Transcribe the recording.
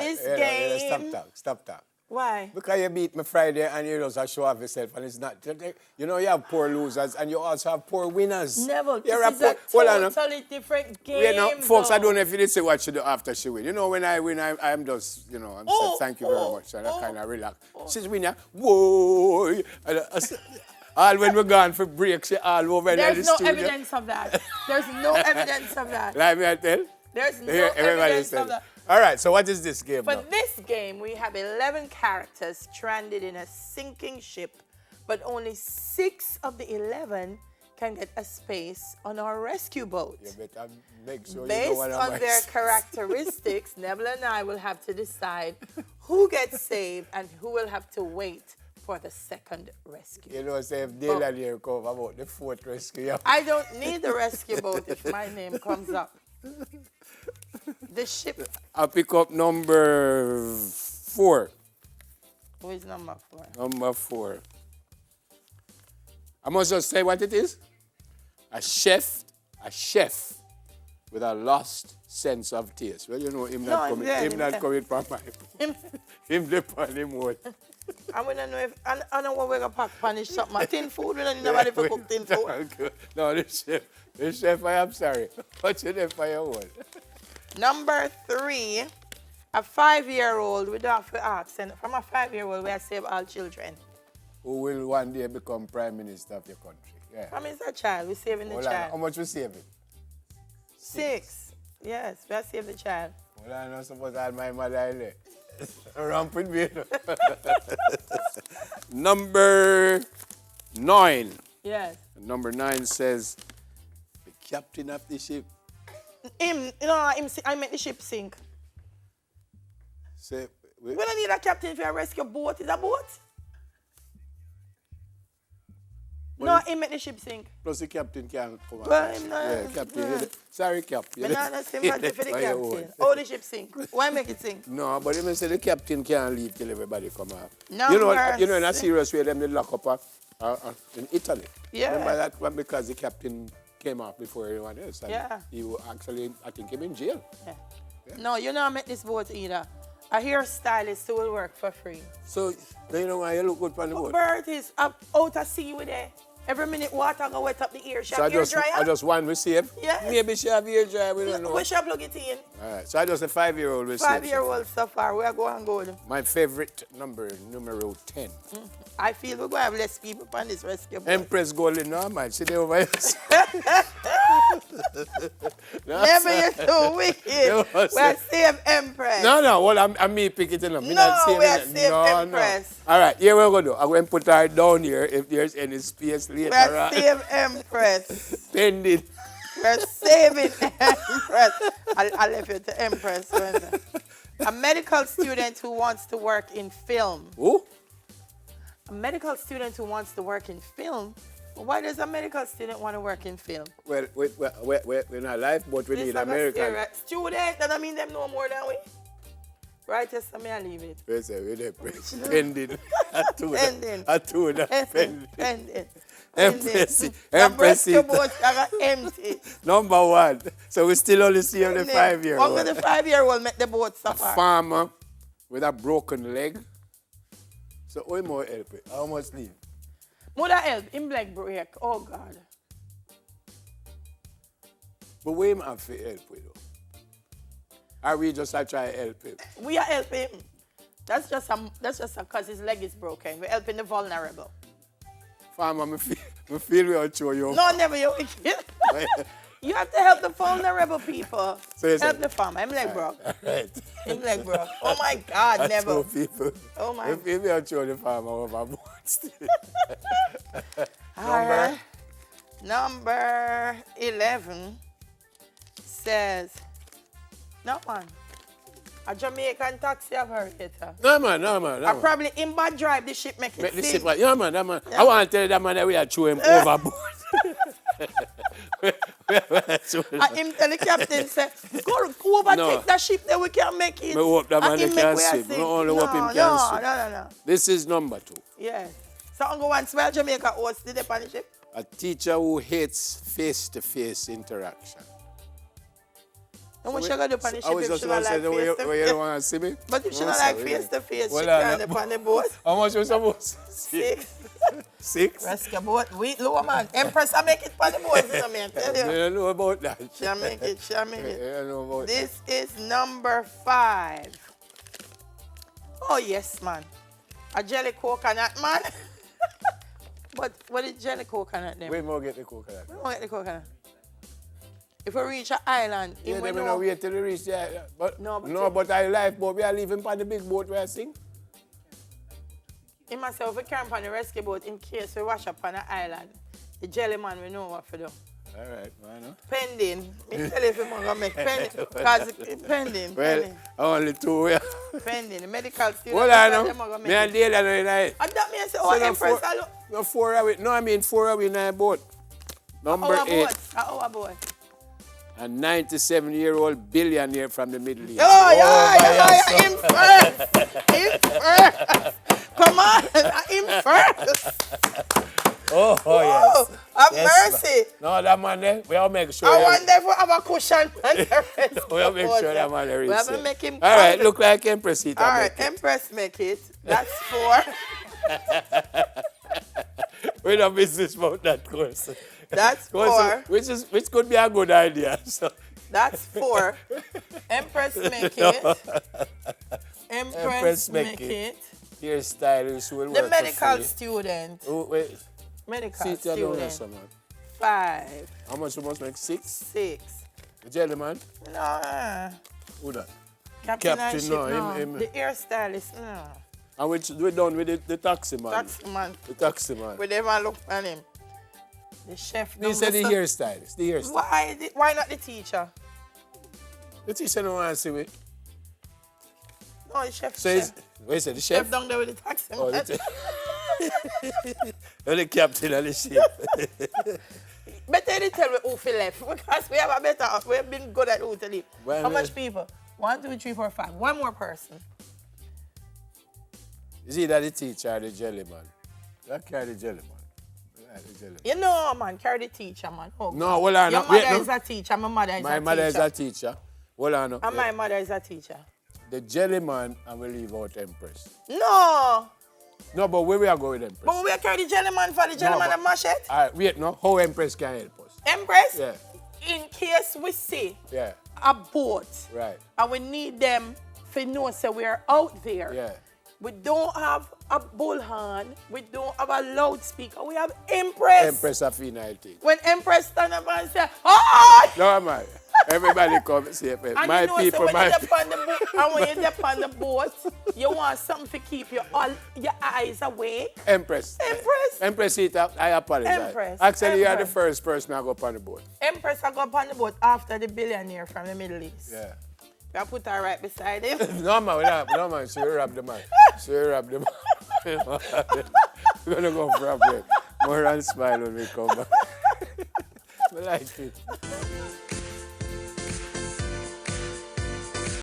this game... Stop talk. Why? Because you beat me Friday and you just show off yourself and it's not... You know, you have poor losers and you also have poor winners. Never. This is a totally different game, folks, I don't know if you did say what she do after she win. You know, when I win, I'm just, I'm saying thank you very much. And I kind of relax. She's winning. Whoa! All when we're gone for break, she all over in the studio. There's no evidence of that. There's no evidence of that. Like me, I tell? There's no evidence of that. All right, so what is this game For now? this game, we have 11 characters stranded in a sinking ship, but only 6 of the 11 can get a space on our rescue boat. You better make sure Based you know what on their characteristics, Neville and I will have to decide who gets saved and who will have to wait for the second rescue. You know, say if Dale here come about the 4th rescue. I don't need the rescue boat if my name comes up. The ship. I'll pick up number 4. Who is number 4? Number 4. I must just say what it is. A chef with a lost sense of taste. Well, you know, him not coming from my... Him the on him one. I want to know if... I know what we're going to pack punish something. Tin food, we don't need nobody for cook tin food. No, the chef, I am sorry. What's your name for your one? Number 3, a 5-year-old, we don't have to ask. And from a 5-year-old, we have save all children. Who will one day become Prime Minister of your country? Yeah. From is a child, we're saving the child. How much we saving? 6. Yes, we have saved the child. Well, I'm not supposed to have my mother in there. Ramp with me. Number 9. Yes. Number 9 says, the captain of the ship. I make the ship sink. Say, we don't need a captain for a rescue boat. Is a boat? No, he make the ship sink. Plus the captain can't come out. Well, yeah, captain. Sorry, captain. I'm not sympathy for the captain. Oh, the ship sink. Why make it sink? No, but even say the captain can't leave till everybody come out. No, you know, in a serious way, them they lock up in Italy. Yeah. Remember that one because the captain came out before everyone else. And yeah. He actually, I think, him in jail. Yeah. No, you don't make this boat either. A hairstylist who will work for free. So, you know why you look good on the boat? Bird is out to sea with it. Every minute water go wet up the ear. She have hair dryer? I just one we save. Yes. Maybe she have hair dryer, we don't know. We should plug it in. All right, so I just a 5-year-old we save. 5-year-old so far, we are going good. My favorite number 10. I feel we're going to have less people on this rescue boat. Empress Golden, no man, she there over here. Never you're so wicked. We're save Empress. No, well, I'm me pick it up. No, we're save Empress. No. All right, here we're going to do. I'm going to put her down here if there's any space later. We're save Empress. Pending. We're saving Empress. I left you to Empress. A medical student who wants to work in film. Who? A medical student who wants to work in film. Why does a medical student want to work in film? Well, we're not life, but we need American. Student, that doesn't mean them know more than we. Right, yes, I may leave it. We're pending. Pending. Empress. The boat are empty. Number 1. So we still only see the 5-year-old. Only the 5-year-old make the boat suffer. A farmer with a broken leg. So how more help it? How much leave? Mother help him leg break. Oh God. But we have to help with though. Are we just try to help him? We are helping him. That's just because his leg is broken. We're helping the vulnerable. Farmer, me feel we are show you. No, never you wicked. You have to help the vulnerable people. So help the farmer. I'm leg broke. Right. I'm leg broke. Oh my God, never. People. Oh my. Me feel we are show the farmer over boats. Alright. Number 11 says, no man. A Jamaican taxi operator. No man. I probably in bad drive the ship make it sink. Yeah man. Yeah. I want to tell that man that we are throw him overboard. Him tell the captain say, go overtake the ship that we can make it. I hope that man can swim. No, hope him can swim. No. This is number 2. Yes. So I'm going to where Jamaica host did on the ship. A teacher who hates face-to-face interaction. And what she gonna do on the I ship was if just she going not to like say, where face to you face? don't want to see me? But if she No, not like sorry. face to face, she Well, can't up on the boat. How much you supposed? 6. 6? Rescue boat. We low man. Empress, I make it on the boat, you know me, I tell I you. don't know about that. She'll make it, she'll make I it. don't know about This is number 5. Oh, yes, man. A jelly coconut, man. But what is jelly coconut then? Where more get the coconut? We won't get the coconut. If we reach an island, Yeah, we they will know. not wait till we reach there. But, No, no, but but I lifeboat, we are leaving on the big boat where I sing. Him myself, we camp on the rescue boat in case we wash up on an island. The jelly man, we know what to do. All right, man. Huh? Pending. Me tell you if we're going to make pending. Because pending. Well, Pending. only 2. Yeah. Pending. The medical student. Hold on, them no. gonna make Me and it. Dale are in it. And that means, oh, no, Empress, 4, I look. no, 4 away. No, I mean 4 away in a boat. Number Our 8. boat. Our boat. A 97-year-old billionaire from the Middle East. Oh, yeah, him first. Him first. Come on, him first. Oh, Oh, yes. have Yes, mercy. No, that man there, we all make sure. I wonder if we have a cushion on the rest. We all make sure that man there We is have to safe. make him All right, come. look like Empress seat. All right, Empress make it. That's 4. We don't business about that course. That's 4. Which could be a good idea. So. That's 4. Empress make it. Empress make make it. Hairstylist will The work medical for free. student. Oh, wait. Medical Seat you alone, student. someone. 5. How much you must make? 6? 6. The gentleman? No. Who that? Captain Captain, and ship, no, no. him. The hairstylist, no. And we're done with the taxi man. Taxi man. The taxi man. We never look at him. The chef. He said the hairstylist. The hairstylist. Why not the teacher? The teacher don't want to see me. No, the chef. So chef. what you say, the Chef chef? down there with the taxi Oh, man. the captain and the chef. Better they tell me who feel left because we have a better. We have been good at who to leave. Well, How man. much people? 1, 2, 3, 4, 5. One more person. Is he that the teacher or the jelly man? That carry the jelly man. The jelly man. You know, man, carry the teacher, man. Oh, No, hold on. your no, mother wait, no. is a teacher. My mother is a My teacher. mother is a teacher. Hold on. No. And my mother is a teacher. The jelly man, I will leave out Empress. No. No, but where we are going with Empress? But we carry the jelly man for the jelly man but- and mash it. All right, wait, no. How Empress can help us? Empress, Yeah, in case we see yeah, a boat right. and we need them to know so we are out there. Yeah. We don't have a bullhorn. We don't have a loudspeaker. We have Empress. Empress of United. When Empress stand up and say, "Oh!" No, man. Everybody come and say, And my you know, people, so when my you're people. on the boat, and when you're up on the boat, you want something to keep your eyes awake. Empress. Empress. Empress, I apologize. Empress. Actually, you are the Empress. first person I go up on the boat. Empress, I go up on the boat after the billionaire from the Middle East. Yeah. I put her right beside him. No, man, no, man. She will rob the man. She will rob the man. We're going to go for a break. More and smile when we come back. I like it.